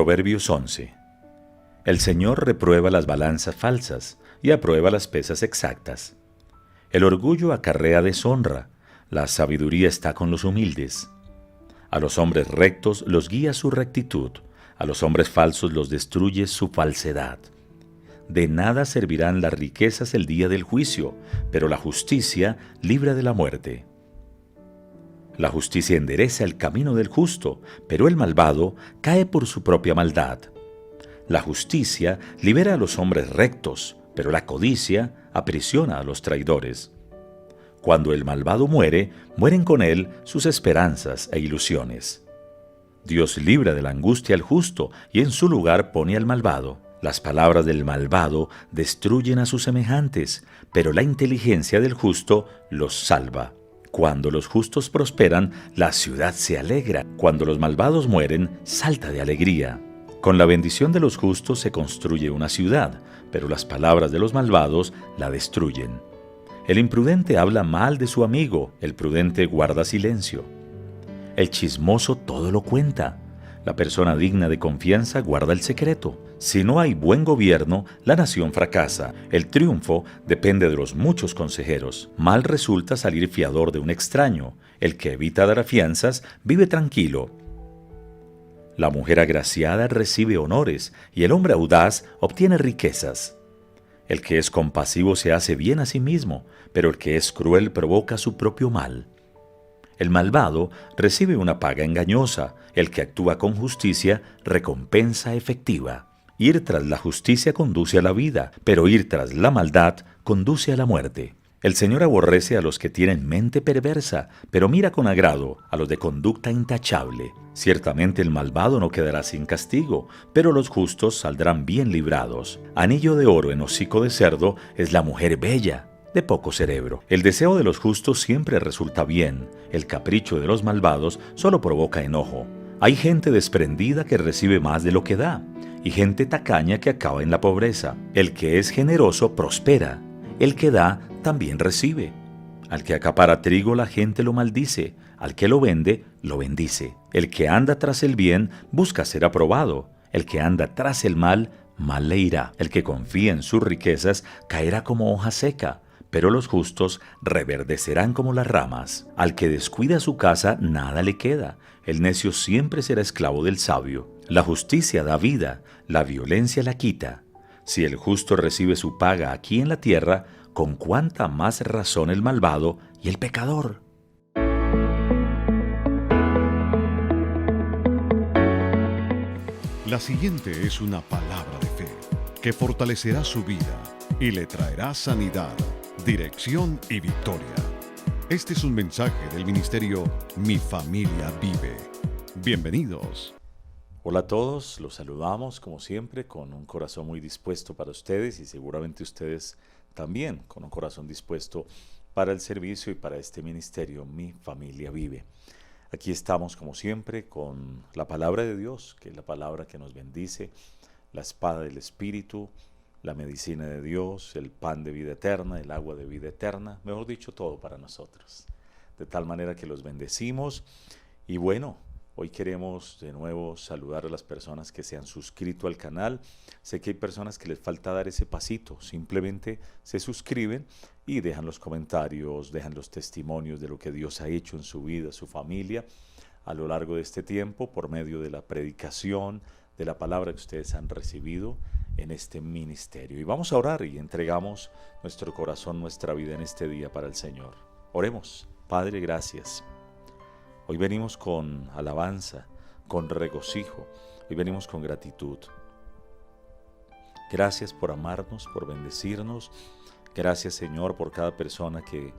Proverbios 11. El Señor reprueba las balanzas falsas y aprueba las pesas exactas. El orgullo acarrea deshonra, la sabiduría está con los humildes. A los hombres rectos los guía su rectitud, a los hombres falsos los destruye su falsedad. De nada servirán las riquezas el día del juicio, pero la justicia libra de la muerte. La justicia endereza el camino del justo, pero el malvado cae por su propia maldad. La justicia libera a los hombres rectos, pero la codicia aprisiona a los traidores. Cuando el malvado muere, mueren con él sus esperanzas e ilusiones. Dios libra de la angustia al justo y en su lugar pone al malvado. Las palabras del malvado destruyen a sus semejantes, pero la inteligencia del justo los salva. Cuando los justos prosperan, la ciudad se alegra. Cuando los malvados mueren, salta de alegría. Con la bendición de los justos se construye una ciudad, pero las palabras de los malvados la destruyen. El imprudente habla mal de su amigo, el prudente guarda silencio. El chismoso todo lo cuenta. La persona digna de confianza guarda el secreto. Si no hay buen gobierno, la nación fracasa. El triunfo depende de los muchos consejeros. Mal resulta salir fiador de un extraño. El que evita dar fianzas vive tranquilo. La mujer agraciada recibe honores y el hombre audaz obtiene riquezas. El que es compasivo se hace bien a sí mismo, pero el que es cruel provoca su propio mal. El malvado recibe una paga engañosa, el que actúa con justicia recompensa efectiva. Ir tras la justicia conduce a la vida, pero ir tras la maldad conduce a la muerte. El Señor aborrece a los que tienen mente perversa, pero mira con agrado a los de conducta intachable. Ciertamente el malvado no quedará sin castigo, pero los justos saldrán bien librados. Anillo de oro en hocico de cerdo es la mujer bella, de poco cerebro. El deseo de los justos siempre resulta bien, el capricho de los malvados solo provoca enojo. Hay gente desprendida que recibe más de lo que da, y gente tacaña que acaba en la pobreza. El que es generoso prospera, el que da también recibe. Al que acapara trigo la gente lo maldice, al que lo vende lo bendice. El que anda tras el bien busca ser aprobado, el que anda tras el mal, mal le irá. El que confía en sus riquezas caerá como hoja seca, pero los justos reverdecerán como las ramas. Al que descuida su casa, nada le queda. El necio siempre será esclavo del sabio. La justicia da vida, la violencia la quita. Si el justo recibe su paga aquí en la tierra, con cuánta más razón el malvado y el pecador. La siguiente es una palabra de fe que fortalecerá su vida y le traerá sanidad, dirección y victoria. Este es un mensaje del ministerio Mi Familia Vive. Bienvenidos. Hola a todos, los saludamos como siempre con un corazón muy dispuesto para ustedes y seguramente ustedes también con un corazón dispuesto para el servicio y para este ministerio Mi Familia Vive. Aquí estamos como siempre con la palabra de Dios, que es la palabra que nos bendice, la espada del Espíritu, la medicina de Dios, el pan de vida eterna, el agua de vida eterna, mejor dicho, todo para nosotros. De tal manera que los bendecimos y bueno, hoy queremos de nuevo saludar a las personas que se han suscrito al canal. Sé que hay personas que les falta dar ese pasito, simplemente se suscriben y dejan los comentarios, dejan los testimonios de lo que Dios ha hecho en su vida, su familia, a lo largo de este tiempo, por medio de la predicación, de la palabra que ustedes han recibido en este ministerio. Y vamos a orar y entregamos nuestro corazón, nuestra vida en este día para el Señor. Oremos. Padre, gracias. Hoy venimos con alabanza, con regocijo, hoy venimos con gratitud. Gracias por amarnos, por bendecirnos. Gracias, Señor, por cada persona que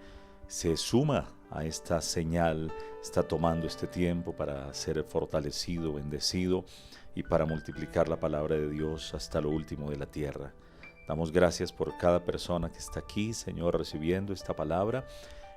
se suma a esta señal, está tomando este tiempo para ser fortalecido, bendecido y para multiplicar la palabra de Dios hasta lo último de la tierra. Damos gracias por cada persona que está aquí, Señor, recibiendo esta palabra.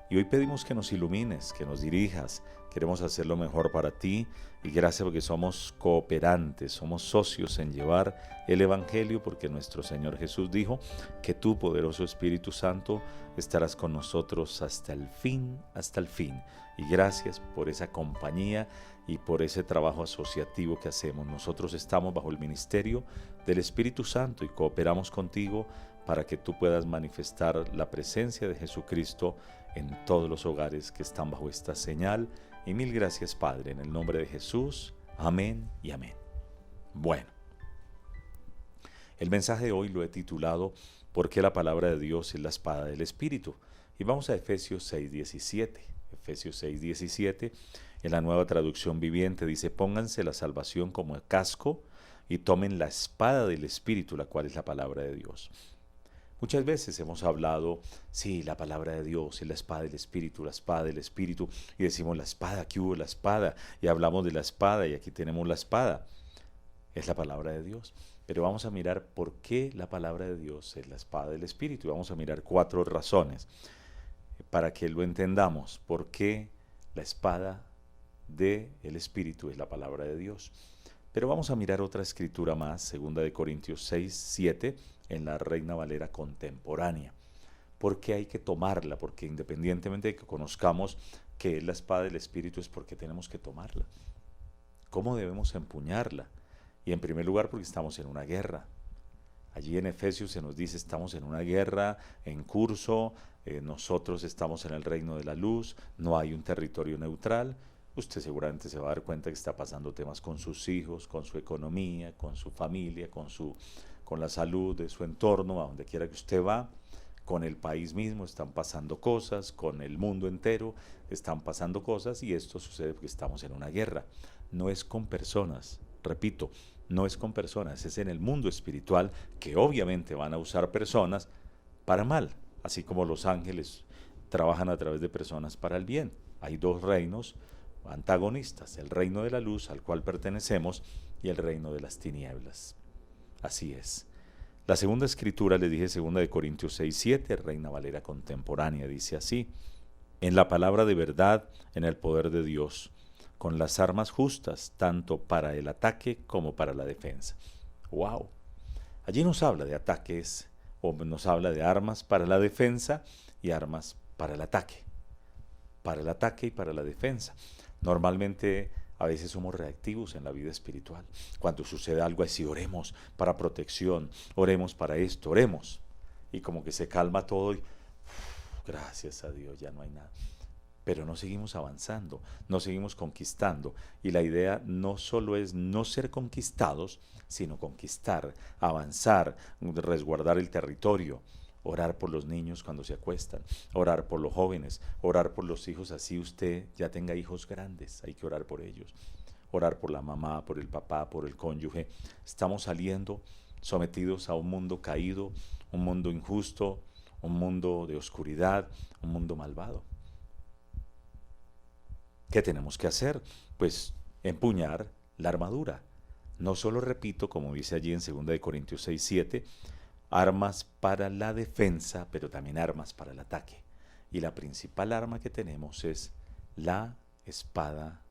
Y hoy pedimos que nos ilumines, que nos dirijas, queremos hacer lo mejor para ti y gracias porque somos cooperantes, somos socios en llevar el Evangelio, porque nuestro Señor Jesús dijo que tú, poderoso Espíritu Santo, estarás con nosotros hasta el fin, hasta el fin. Y gracias por esa compañía y por ese trabajo asociativo que hacemos. Nosotros estamos bajo el ministerio del Espíritu Santo y cooperamos contigo para que tú puedas manifestar la presencia de Jesucristo en todos los hogares que están bajo esta señal. Y mil gracias, Padre, en el nombre de Jesús. Amén y amén. Bueno, el mensaje de hoy lo he titulado ¿Por qué la palabra de Dios es la espada del Espíritu? Y vamos a Efesios 6:17. Efesios 6:17, en la Nueva Traducción Viviente, dice: pónganse la salvación como casco y tomen la espada del Espíritu, la cual es la palabra de Dios. Muchas veces hemos hablado, sí, la palabra de Dios es la espada del Espíritu, y decimos la espada, ¿qué hubo la espada? Y hablamos de la espada, y aquí tenemos la espada. Es la palabra de Dios. Pero vamos a mirar por qué la palabra de Dios es la espada del Espíritu. Y vamos a mirar 4 razones para que lo entendamos. ¿Por qué la espada del Espíritu es la palabra de Dios? Pero vamos a mirar otra escritura más, 2 Corintios 6:7, en la Reina Valera contemporánea. ¿Por qué hay que tomarla? Porque independientemente de que conozcamos qué es la espada del Espíritu, es porque tenemos que tomarla. ¿Cómo debemos empuñarla? Y en primer lugar, porque estamos en una guerra. Allí en Efesios se nos dice, estamos en una guerra en curso, nosotros estamos en el reino de la luz, no hay un territorio neutral. Usted seguramente se va a dar cuenta que está pasando temas con sus hijos, con su economía, con su familia, con la salud de su entorno, a donde quiera que usted va. Con el país mismo están pasando cosas, con el mundo entero están pasando cosas, y esto sucede porque estamos en una guerra. No es con personas, repito, no es con personas, es en el mundo espiritual, que obviamente van a usar personas para mal, así como los ángeles trabajan a través de personas para el bien. Hay 2 reinos antagonistas, el reino de la luz, al cual pertenecemos, y el reino de las tinieblas. Así es. La segunda escritura, le dije, 2 Corintios 6:7, Reina Valera contemporánea, dice así: en la palabra de verdad, en el poder de Dios, con las armas justas, tanto para el ataque como para la defensa. ¡Wow! Allí nos habla de ataques, o nos habla de armas para la defensa y armas para el ataque. Para el ataque y para la defensa. Normalmente a veces somos reactivos en la vida espiritual. Cuando sucede algo así, oremos para protección, oremos para esto, oremos. Y como que se calma todo y gracias a Dios, ya no hay nada. Pero no seguimos avanzando, no seguimos conquistando. Y la idea no solo es no ser conquistados, sino conquistar, avanzar, resguardar el territorio. Orar por los niños cuando se acuestan, orar por los jóvenes, orar por los hijos, así usted ya tenga hijos grandes, hay que orar por ellos. Orar por la mamá, por el papá, por el cónyuge. Estamos saliendo sometidos a un mundo caído, un mundo injusto, un mundo de oscuridad, un mundo malvado. ¿Qué tenemos que hacer? Pues empuñar la armadura. No solo, repito, como dice allí en 2 Corintios 6:7, armas para la defensa, pero también armas para el ataque. Y la principal arma que tenemos es la espada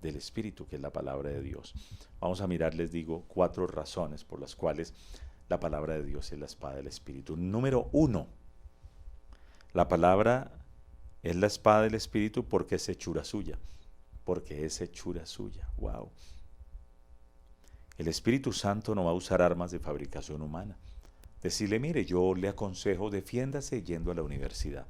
del Espíritu, que es la palabra de Dios. Vamos a mirar, les digo, 4 razones por las cuales la palabra de Dios es la espada del Espíritu. Número 1, la palabra es la espada del Espíritu porque es hechura suya. Porque es hechura suya. ¡Wow! El Espíritu Santo no va a usar armas de fabricación humana. Decirle, mire, yo le aconsejo, defiéndase yendo a la universidad,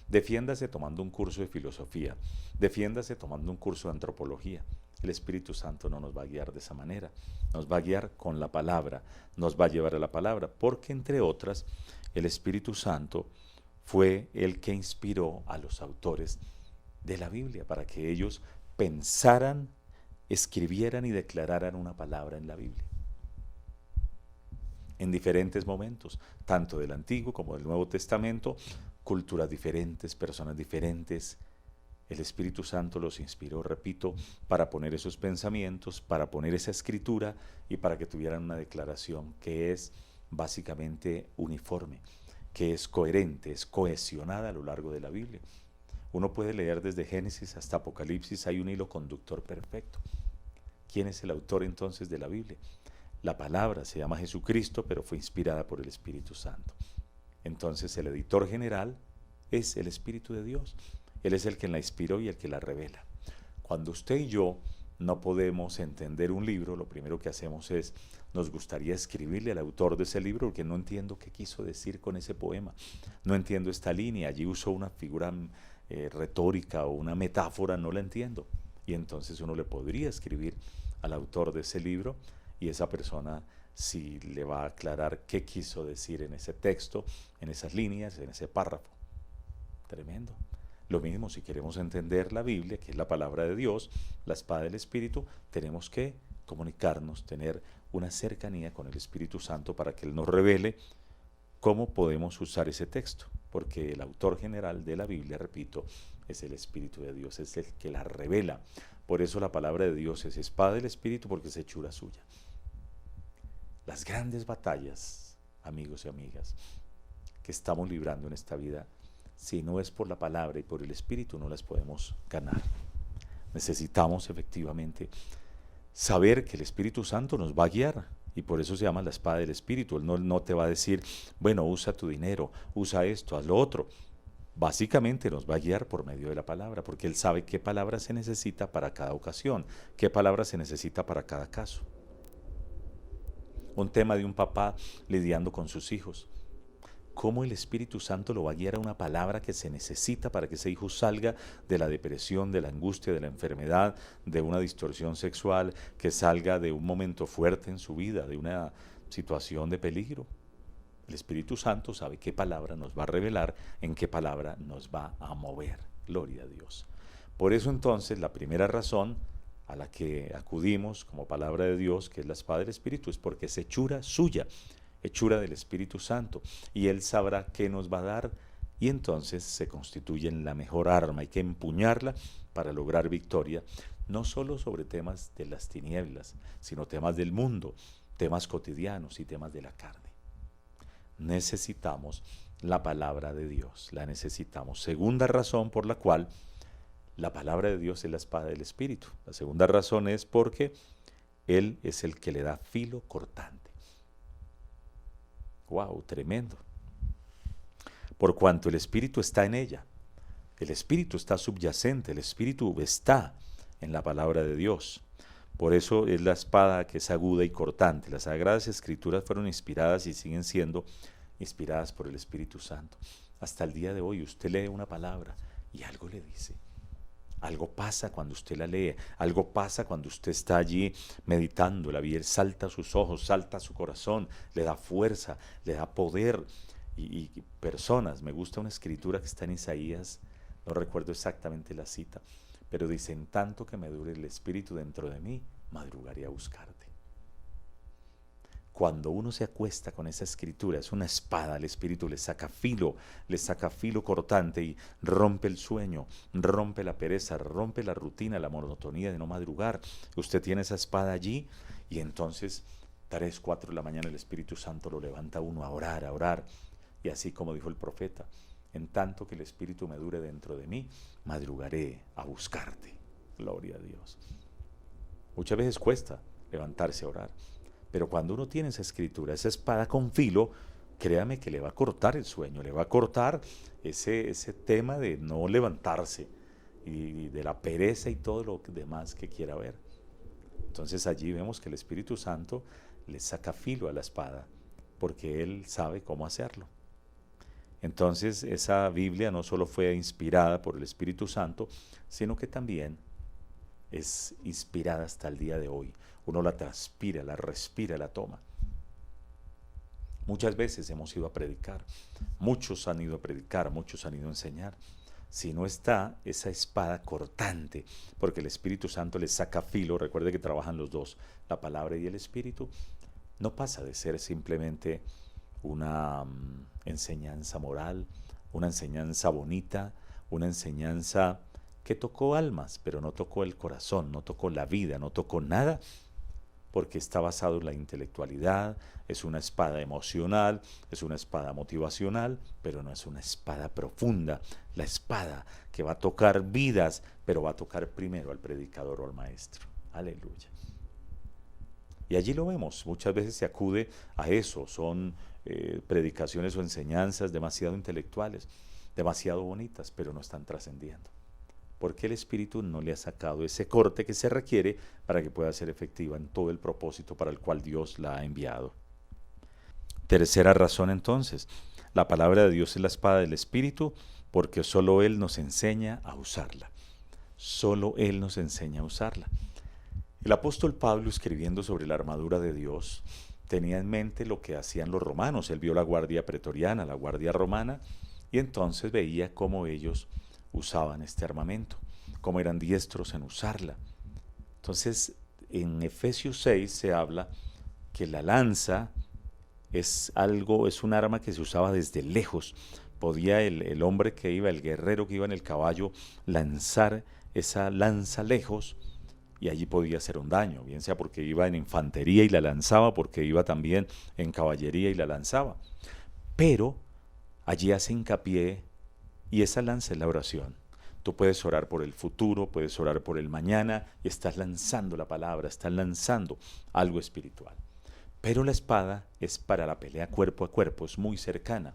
defiéndase tomando un curso de filosofía, defiéndase tomando un curso de antropología. El Espíritu Santo no nos va a guiar de esa manera, nos va a guiar con la palabra, nos va a llevar a la palabra, porque entre otras, el Espíritu Santo fue el que inspiró a los autores de la Biblia para que ellos pensaran, escribieran y declararan una palabra en la Biblia. En diferentes momentos, tanto del Antiguo como del Nuevo Testamento, culturas diferentes, personas diferentes. El Espíritu Santo los inspiró, repito, para poner esos pensamientos, para poner esa escritura y para que tuvieran una declaración que es básicamente uniforme, que es coherente, es cohesionada a lo largo de la Biblia. Uno puede leer desde Génesis hasta Apocalipsis, hay un hilo conductor perfecto. ¿Quién es el autor entonces de la Biblia? La palabra se llama Jesucristo, pero fue inspirada por el Espíritu Santo. Entonces el editor general es el Espíritu de Dios. Él es el que la inspiró y el que la revela. Cuando usted y yo no podemos entender un libro, lo primero que hacemos es, nos gustaría escribirle al autor de ese libro porque no entiendo qué quiso decir con ese poema. No entiendo esta línea, allí usó una figura retórica o una metáfora, no la entiendo. Y entonces uno le podría escribir al autor de ese libro y esa persona sí le va a aclarar qué quiso decir en ese texto, en esas líneas, en ese párrafo. Tremendo. Lo mismo, si queremos entender la Biblia, que es la palabra de Dios, la espada del Espíritu, tenemos que comunicarnos, tener una cercanía con el Espíritu Santo para que Él nos revele cómo podemos usar ese texto, porque el autor general de la Biblia, repito, es el Espíritu de Dios, es el que la revela. Por eso la palabra de Dios es espada del Espíritu, porque es hechura suya. Las grandes batallas, amigos y amigas, que estamos librando en esta vida, si no es por la palabra y por el Espíritu, no las podemos ganar. Necesitamos efectivamente saber que el Espíritu Santo nos va a guiar, y por eso se llama la espada del Espíritu. Él no te va a decir, bueno, usa tu dinero, usa esto, haz lo otro. Básicamente nos va a guiar por medio de la palabra, porque Él sabe qué palabra se necesita para cada ocasión, qué palabra se necesita para cada caso. Un tema de un papá lidiando con sus hijos. ¿Cómo el Espíritu Santo lo va a guiar a una palabra que se necesita para que ese hijo salga de la depresión, de la angustia, de la enfermedad, de una distorsión sexual, que salga de un momento fuerte en su vida, de una situación de peligro? El Espíritu Santo sabe qué palabra nos va a revelar, en qué palabra nos va a mover. Gloria a Dios. Por eso entonces la primera razón a la que acudimos como palabra de Dios, que es la espada del Espíritu, es porque es hechura suya, hechura del Espíritu Santo, y Él sabrá qué nos va a dar, y entonces se constituye en la mejor arma. Hay que empuñarla para lograr victoria, no solo sobre temas de las tinieblas, sino temas del mundo, temas cotidianos y temas de la carne. Necesitamos la palabra de Dios, la necesitamos. Segunda razón por la cual la palabra de Dios es la espada del Espíritu. La segunda razón es porque Él es el que le da filo cortante. ¡Wow! Tremendo. Por cuanto el Espíritu está en ella, el Espíritu está subyacente, el Espíritu está en la palabra de Dios. Por eso es la espada que es aguda y cortante. Las Sagradas Escrituras fueron inspiradas y siguen siendo inspiradas por el Espíritu Santo. Hasta el día de hoy usted lee una palabra y algo le dice. Algo pasa cuando usted la lee, algo pasa cuando usted está allí meditándola, y Él salta a sus ojos, salta a su corazón, le da fuerza, le da poder. Y personas, me gusta una escritura que está en Isaías, no recuerdo exactamente la cita, pero dice, en tanto que me dure el Espíritu dentro de mí, madrugaré a buscarte. Cuando uno se acuesta con esa escritura, es una espada, el Espíritu le saca filo cortante y rompe el sueño, rompe la pereza, rompe la rutina, la monotonía de no madrugar. Usted tiene esa espada allí y entonces 3, 4 de la mañana el Espíritu Santo lo levanta a uno a orar. Y así como dijo el profeta, en tanto que el Espíritu me dure dentro de mí, madrugaré a buscarte. Gloria a Dios. Muchas veces cuesta levantarse a orar. Pero cuando uno tiene esa escritura, esa espada con filo, créame que le va a cortar el sueño, le va a cortar ese tema de no levantarse y de la pereza y todo lo demás que quiera ver. Entonces allí vemos que el Espíritu Santo le saca filo a la espada, porque Él sabe cómo hacerlo. Entonces esa Biblia no solo fue inspirada por el Espíritu Santo, sino que también es inspirada hasta el día de hoy. Uno la transpira, la respira, la toma. Muchas veces hemos ido a predicar, muchos han ido a predicar, muchos han ido a enseñar. Si no está esa espada cortante, porque el Espíritu Santo le saca filo, recuerde que trabajan los dos, la palabra y el Espíritu, no pasa de ser simplemente una enseñanza moral, una enseñanza bonita, una enseñanza que tocó almas, pero no tocó el corazón, no tocó la vida, no tocó nada porque está basado en la intelectualidad, es una espada emocional, es una espada motivacional, pero no es una espada profunda, la espada que va a tocar vidas, pero va a tocar primero al predicador o al maestro. Aleluya. Y allí lo vemos, muchas veces se acude a eso, son predicaciones o enseñanzas demasiado intelectuales, demasiado bonitas, pero no están trascendiendo. Porque el Espíritu no le ha sacado ese corte que se requiere para que pueda ser efectiva en todo el propósito para el cual Dios la ha enviado. Tercera razón entonces, la palabra de Dios es la espada del Espíritu porque solo Él nos enseña a usarla. Solo Él nos enseña a usarla. El apóstol Pablo, escribiendo sobre la armadura de Dios, tenía en mente lo que hacían los romanos. Él vio la guardia pretoriana, la guardia romana, y entonces veía cómo ellos usaban este armamento, cómo eran diestros en usarla. Entonces, en Efesios 6 se habla que la lanza es un arma que se usaba desde lejos. Podía el hombre que iba, el guerrero que iba en el caballo, lanzar esa lanza lejos, y allí podía hacer un daño, bien sea porque iba en infantería y la lanzaba, porque iba también en caballería y la lanzaba. Pero allí hace hincapié, y esa lanza es la oración. Tú puedes orar por el futuro, puedes orar por el mañana, y estás lanzando la palabra, estás lanzando algo espiritual. Pero la espada es para la pelea cuerpo a cuerpo, es muy cercana.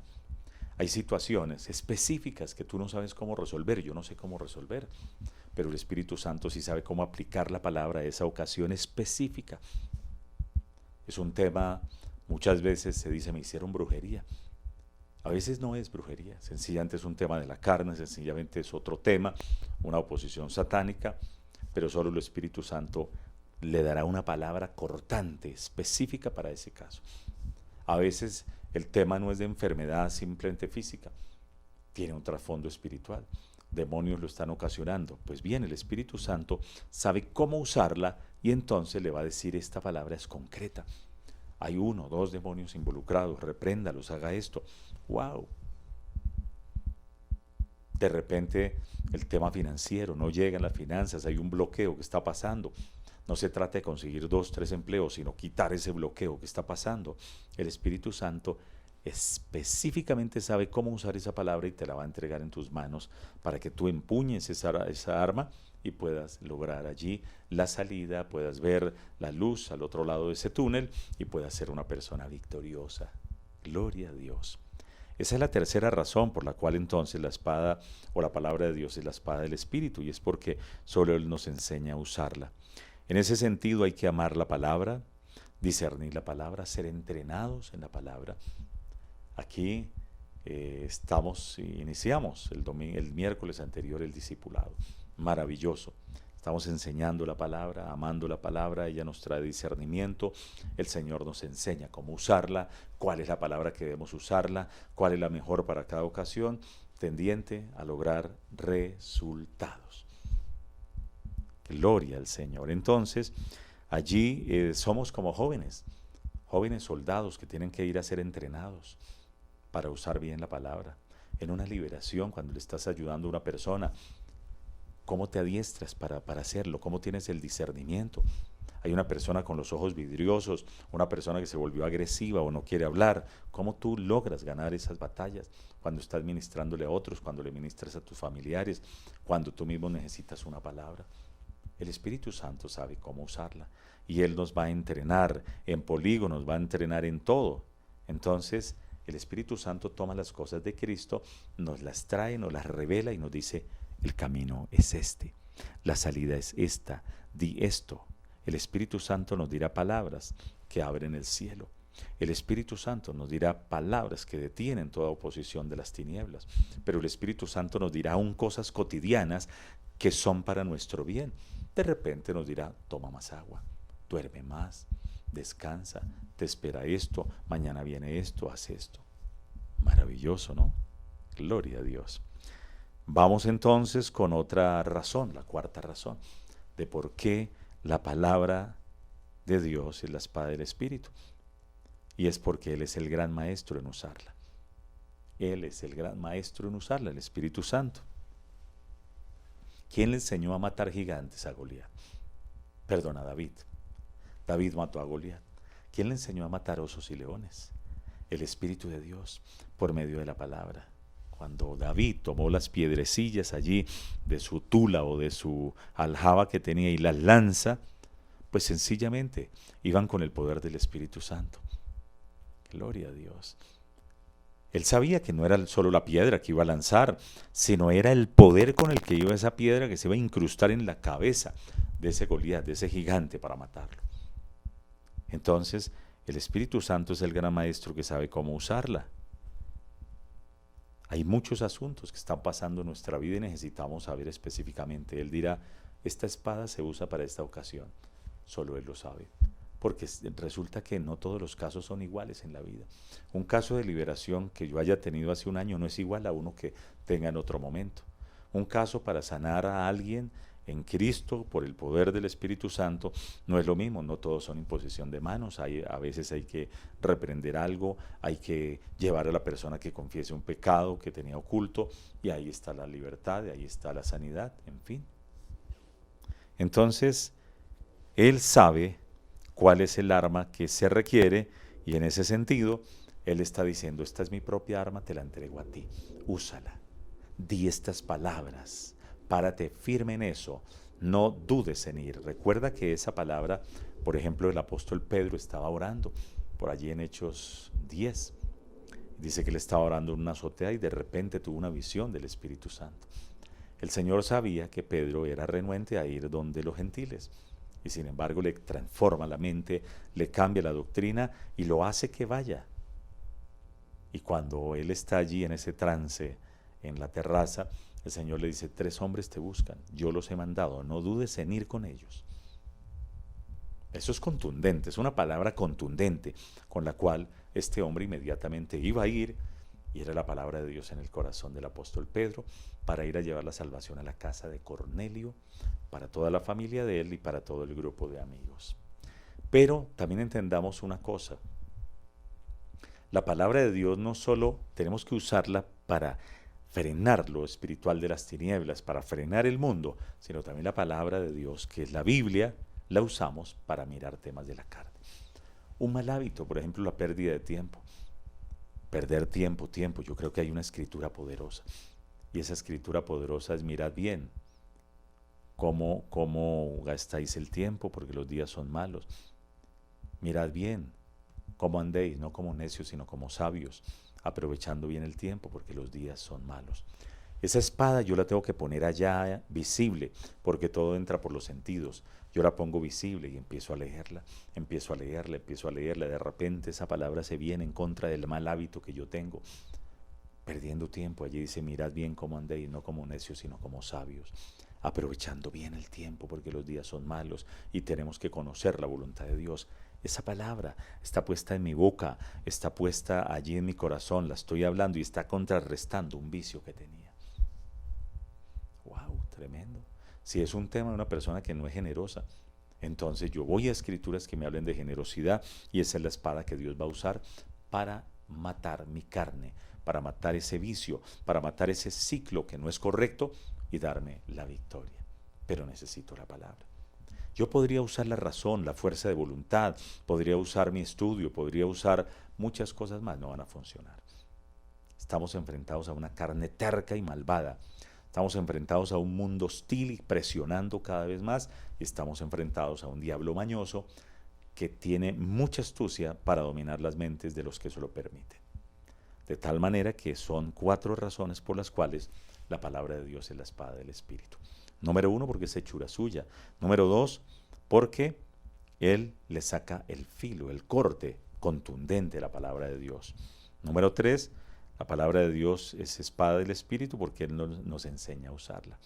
Hay situaciones específicas que tú no sabes cómo resolver, yo no sé cómo resolver, pero el Espíritu Santo sí sabe cómo aplicar la palabra a esa ocasión específica. Es un tema, muchas veces se dice, me hicieron brujería. A veces no es brujería, sencillamente es un tema de la carne, sencillamente es otro tema, una oposición satánica, pero solo el Espíritu Santo le dará una palabra cortante, específica para ese caso. A veces el tema no es de enfermedad simplemente física, tiene un trasfondo espiritual. Demonios lo están ocasionando. Pues bien, el Espíritu Santo sabe cómo usarla y entonces le va a decir esta palabra es concreta. Hay 1 o 2 demonios involucrados, repréndalos, haga esto. ¡Wow! De repente el tema financiero, no llegan las finanzas, hay un bloqueo que está pasando. No se trata de conseguir 2, 3 empleos, sino quitar ese bloqueo que está pasando. El Espíritu Santo específicamente sabe cómo usar esa palabra y te la va a entregar en tus manos para que tú empuñes esa arma y puedas lograr allí la salida, puedas ver la luz al otro lado de ese túnel y puedas ser una persona victoriosa. Gloria a Dios. Esa es la tercera razón por la cual entonces la espada o la palabra de Dios es la espada del Espíritu, y es porque solo Él nos enseña a usarla. En ese sentido hay que amar la palabra, discernir la palabra, ser entrenados en la palabra. Aquí iniciamos el miércoles anterior el discipulado. Maravilloso. Estamos enseñando la palabra, amando la palabra, ella nos trae discernimiento, el Señor nos enseña cómo usarla, cuál es la palabra que debemos usarla, cuál es la mejor para cada ocasión, tendiente a lograr resultados. Gloria al Señor. Entonces, allí somos como jóvenes soldados que tienen que ir a ser entrenados para usar bien la palabra. En una liberación, cuando le estás ayudando a una persona, ¿cómo te adiestras para hacerlo? ¿Cómo tienes el discernimiento? Hay una persona con los ojos vidriosos, una persona que se volvió agresiva o no quiere hablar. ¿Cómo tú logras ganar esas batallas cuando estás ministrándole a otros, cuando le ministras a tus familiares, cuando tú mismo necesitas una palabra? El Espíritu Santo sabe cómo usarla y Él nos va a entrenar en polígonos, va a entrenar en todo. Entonces, el Espíritu Santo toma las cosas de Cristo, nos las trae, nos las revela y nos dice, el camino es este, la salida es esta, di esto. El Espíritu Santo nos dirá palabras que abren el cielo. El Espíritu Santo nos dirá palabras que detienen toda oposición de las tinieblas. Pero el Espíritu Santo nos dirá aún cosas cotidianas que son para nuestro bien. De repente nos dirá, toma más agua, duerme más, descansa, te espera esto, mañana viene esto, haz esto. Maravilloso, ¿no? Gloria a Dios. Vamos entonces con otra razón, la cuarta razón, de por qué la palabra de Dios es la espada del Espíritu. Y es porque Él es el gran maestro en usarla. Él es el gran maestro en usarla, el Espíritu Santo. ¿Quién le enseñó a matar gigantes a Goliat? Perdón, a David. David mató a Goliat. ¿Quién le enseñó a matar osos y leones? El Espíritu de Dios, por medio de la palabra. Cuando David tomó las piedrecillas allí de su tula o de su aljaba que tenía y las lanza, pues sencillamente iban con el poder del Espíritu Santo. Gloria a Dios. Él sabía que no era solo la piedra que iba a lanzar, sino era el poder con el que iba esa piedra que se iba a incrustar en la cabeza de ese Goliat, de ese gigante, para matarlo. Entonces, el Espíritu Santo es el gran maestro que sabe cómo usarla. Hay muchos asuntos que están pasando en nuestra vida y necesitamos saber específicamente. Él dirá, esta espada se usa para esta ocasión. Solo Él lo sabe. Porque resulta que no todos los casos son iguales en la vida. Un caso de liberación que yo haya tenido hace un año no es igual a uno que tenga en otro momento. Un caso para sanar a alguien en Cristo por el poder del Espíritu Santo no es lo mismo, no todos son imposición de manos, a veces hay que reprender algo, hay que llevar a la persona que confiese un pecado que tenía oculto y ahí está la libertad, ahí está la sanidad, en fin. Entonces, Él sabe cuál es el arma que se requiere y en ese sentido Él está diciendo, esta es mi propia arma, te la entrego a ti, úsala, di estas palabras, párate firme en eso, no dudes en ir. Recuerda que esa palabra, por ejemplo, el apóstol Pedro estaba orando por allí en Hechos 10. Dice que él estaba orando en una azotea y de repente tuvo una visión del Espíritu Santo. El Señor sabía que Pedro era renuente a ir donde los gentiles y sin embargo le transforma la mente, le cambia la doctrina y lo hace que vaya. Y cuando él está allí en ese trance, en la terraza, el Señor le dice, 3 hombres te buscan, yo los he mandado, no dudes en ir con ellos. Eso es contundente, es una palabra contundente con la cual este hombre inmediatamente iba a ir y era la palabra de Dios en el corazón del apóstol Pedro para ir a llevar la salvación a la casa de Cornelio, para toda la familia de él y para todo el grupo de amigos. Pero también entendamos una cosa, la palabra de Dios no solo tenemos que usarla para frenar lo espiritual de las tinieblas, para frenar el mundo, sino también la palabra de Dios, que es la Biblia, la usamos para mirar temas de la carne. Un mal hábito, por ejemplo, la pérdida de tiempo. Perder tiempo. Yo creo que hay una escritura poderosa. Y esa escritura poderosa es mirad bien cómo gastáis el tiempo, porque los días son malos. Mirad bien cómo andéis, no como necios, sino como sabios, aprovechando bien el tiempo, porque los días son malos. Esa espada yo la tengo que poner allá visible, porque todo entra por los sentidos. Yo la pongo visible y empiezo a leerla, de repente esa palabra se viene en contra del mal hábito que yo tengo, perdiendo tiempo. Allí dice, mirad bien cómo andéis, no como necios, sino como sabios, aprovechando bien el tiempo, porque los días son malos y tenemos que conocer la voluntad de Dios. Esa palabra está puesta en mi boca, está puesta allí en mi corazón, la estoy hablando y está contrarrestando un vicio que tenía. ¡Wow! Tremendo. Si es un tema de una persona que no es generosa, entonces yo voy a escrituras que me hablen de generosidad y esa es la espada que Dios va a usar para matar mi carne, para matar ese vicio, para matar ese ciclo que no es correcto y darme la victoria. Pero necesito la palabra. Yo podría usar la razón, la fuerza de voluntad, podría usar mi estudio, podría usar muchas cosas más, no van a funcionar. Estamos enfrentados a una carne terca y malvada. Estamos enfrentados a un mundo hostil y presionando cada vez más. Y estamos enfrentados a un diablo mañoso que tiene mucha astucia para dominar las mentes de los que se lo permiten. De tal manera que son 4 razones por las cuales la palabra de Dios es la espada del Espíritu. Número 1, porque es hechura suya. Número 2, porque Él le saca el filo, el corte contundente de la palabra de Dios. Número 3, la palabra de Dios es espada del Espíritu porque Él nos enseña a usarla.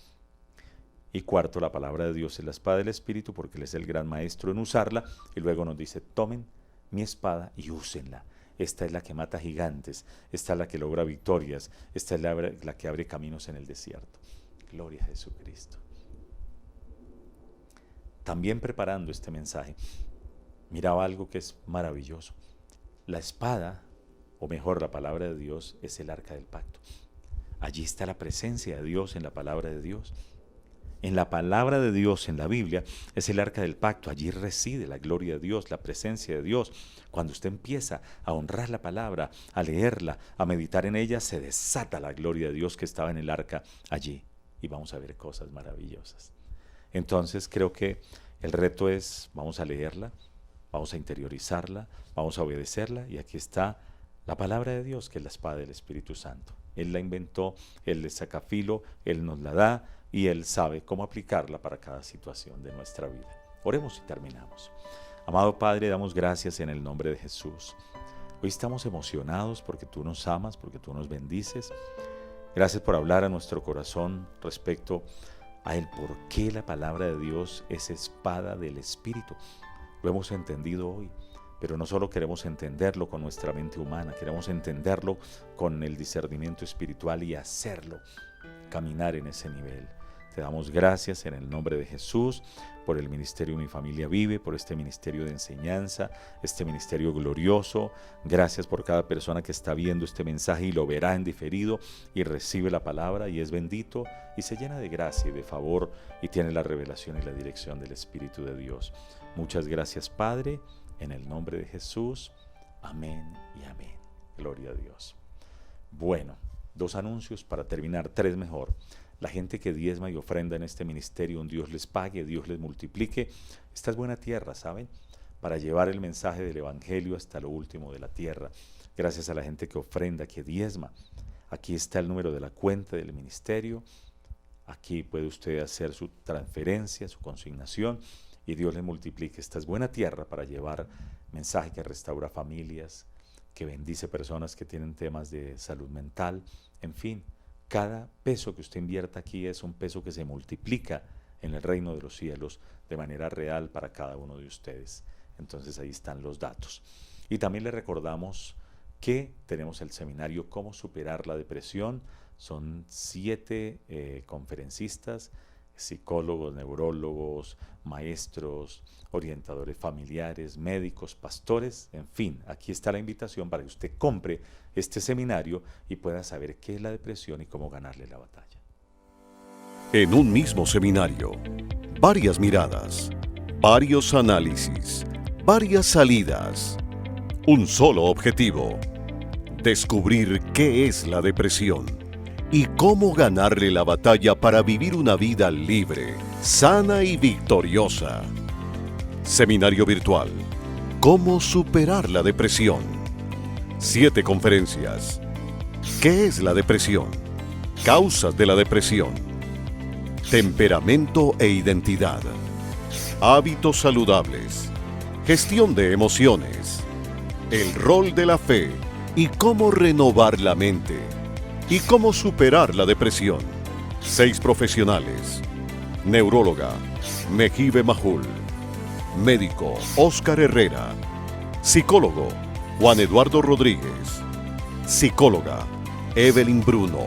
Y 4, la palabra de Dios es la espada del Espíritu porque Él es el gran maestro en usarla. Y luego nos dice, tomen mi espada y úsenla. Esta es la que mata gigantes, esta es la que logra victorias, esta es la que abre caminos en el desierto. Gloria a Jesucristo. También preparando este mensaje, miraba algo que es maravilloso. La espada, o mejor la palabra de Dios, es el arca del pacto. Allí está la presencia de Dios en la palabra de Dios. En la palabra de Dios, en la Biblia, es el arca del pacto. Allí reside la gloria de Dios, la presencia de Dios. Cuando usted empieza a honrar la palabra, a leerla, a meditar en ella, se desata la gloria de Dios que estaba en el arca allí. Y vamos a ver cosas maravillosas. Entonces creo que el reto es, vamos a leerla, vamos a interiorizarla, vamos a obedecerla. Y aquí está la palabra de Dios, que es la espada del Espíritu Santo. Él la inventó, Él le saca filo, Él nos la da y Él sabe cómo aplicarla para cada situación de nuestra vida. Oremos y terminamos. Amado Padre, damos gracias en el nombre de Jesús. Hoy estamos emocionados porque tú nos amas, porque tú nos bendices. Gracias por hablar a nuestro corazón respecto a el por qué la palabra de Dios es espada del Espíritu. Lo hemos entendido hoy. Pero no solo queremos entenderlo con nuestra mente humana, queremos entenderlo con el discernimiento espiritual y hacerlo, caminar en ese nivel. Te damos gracias en el nombre de Jesús por el ministerio Mi Familia Vive, por este ministerio de enseñanza, este ministerio glorioso. Gracias por cada persona que está viendo este mensaje y lo verá en diferido y recibe la palabra y es bendito y se llena de gracia y de favor y tiene la revelación y la dirección del Espíritu de Dios. Muchas gracias, Padre. En el nombre de Jesús, amén y amén. Gloria a Dios. Bueno, 2 anuncios para terminar, 3 mejor. La gente que diezma y ofrenda en este ministerio, un Dios les pague, Dios les multiplique. Esta es buena tierra, ¿saben? Para llevar el mensaje del Evangelio hasta lo último de la tierra. Gracias a la gente que ofrenda, que diezma. Aquí está el número de la cuenta del ministerio. Aquí puede usted hacer su transferencia, su consignación. Y Dios le multiplique. Esta es buena tierra para llevar mensaje que restaura familias, que bendice personas que tienen temas de salud mental. En fin, cada peso que usted invierta aquí es un peso que se multiplica en el reino de los cielos de manera real para cada uno de ustedes. Entonces ahí están los datos. Y también le recordamos que tenemos el seminario Cómo superar la depresión. Son 7 conferencistas, psicólogos, neurólogos, maestros, orientadores familiares, médicos, pastores, en fin, aquí está la invitación para que usted compre este seminario y pueda saber qué es la depresión y cómo ganarle la batalla. En un mismo seminario, varias miradas, varios análisis, varias salidas, un solo objetivo: descubrir qué es la depresión y cómo ganarle la batalla para vivir una vida libre, sana y victoriosa. Seminario virtual: ¿Cómo superar la depresión? 7 conferencias. ¿Qué es la depresión? Causas de la depresión. Temperamento e identidad. Hábitos saludables. Gestión de emociones. El rol de la fe y cómo renovar la mente. ¿Y cómo superar la depresión? 6 profesionales. Neuróloga, Mejibe Majul. Médico, Óscar Herrera. Psicólogo, Juan Eduardo Rodríguez. Psicóloga, Evelyn Bruno.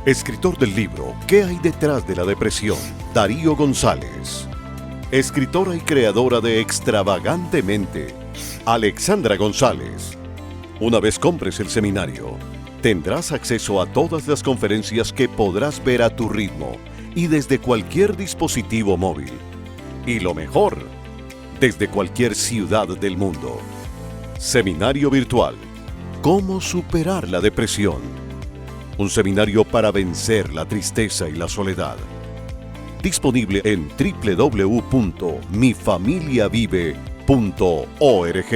Escritor del libro ¿Qué hay detrás de la depresión? Darío González. Escritora y creadora de Extravagantemente, Alexandra González. Una vez compres el seminario, tendrás acceso a todas las conferencias que podrás ver a tu ritmo y desde cualquier dispositivo móvil. Y lo mejor, desde cualquier ciudad del mundo. Seminario virtual: ¿Cómo superar la depresión? Un seminario para vencer la tristeza y la soledad. Disponible en www.mifamiliavive.org.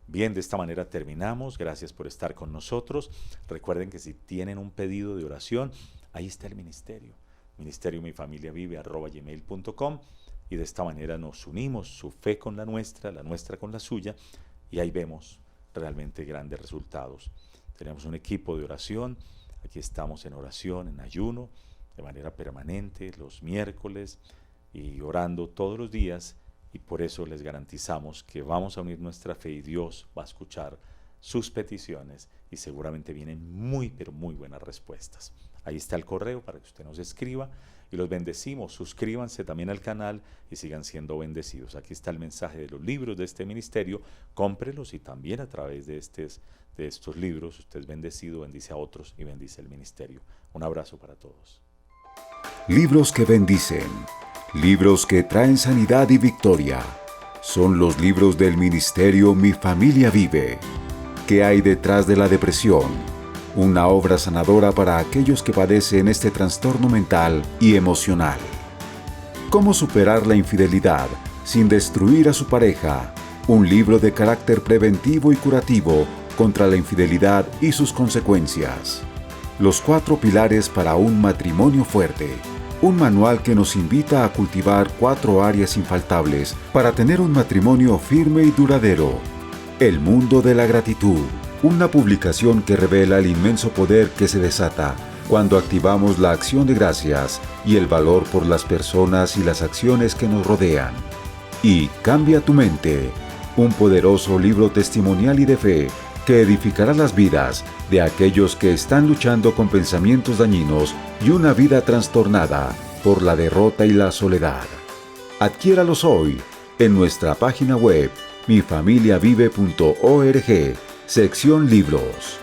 Bien, de esta manera terminamos. Gracias por estar con nosotros. Recuerden que si tienen un pedido de oración, ahí está el ministerio. ministerio@mifamiliavive.gmail.com, y de esta manera nos unimos, su fe con la nuestra con la suya, y ahí vemos realmente grandes resultados. Tenemos un equipo de oración. Aquí estamos en oración, en ayuno, de manera permanente, los miércoles, y orando todos los días. Y por eso les garantizamos que vamos a unir nuestra fe y Dios va a escuchar sus peticiones y seguramente vienen muy, pero muy buenas respuestas. Ahí está el correo para que usted nos escriba y los bendecimos. Suscríbanse también al canal y sigan siendo bendecidos. Aquí está el mensaje de los libros de este ministerio. Cómprelos y también a través de de estos libros, usted es bendecido, bendice a otros y bendice el ministerio. Un abrazo para todos. Libros que bendicen, libros que traen sanidad y victoria. Son los libros del ministerio Mi Familia Vive. ¿Qué hay detrás de la depresión? Una obra sanadora para aquellos que padecen este trastorno mental y emocional. ¿Cómo superar la infidelidad sin destruir a su pareja? Un libro de carácter preventivo y curativo contra la infidelidad y sus consecuencias. Los 4 pilares para un matrimonio fuerte. Un manual que nos invita a cultivar 4 áreas infaltables para tener un matrimonio firme y duradero. El mundo de la gratitud. Una publicación que revela el inmenso poder que se desata cuando activamos la acción de gracias y el valor por las personas y las acciones que nos rodean. Y Cambia tu mente. Un poderoso libro testimonial y de fe que edificará las vidas de aquellos que están luchando con pensamientos dañinos y una vida trastornada por la derrota y la soledad. Adquiéralos hoy en nuestra página web mifamiliavive.org, sección Libros.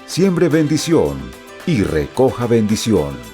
Siembre bendición y recoja bendición.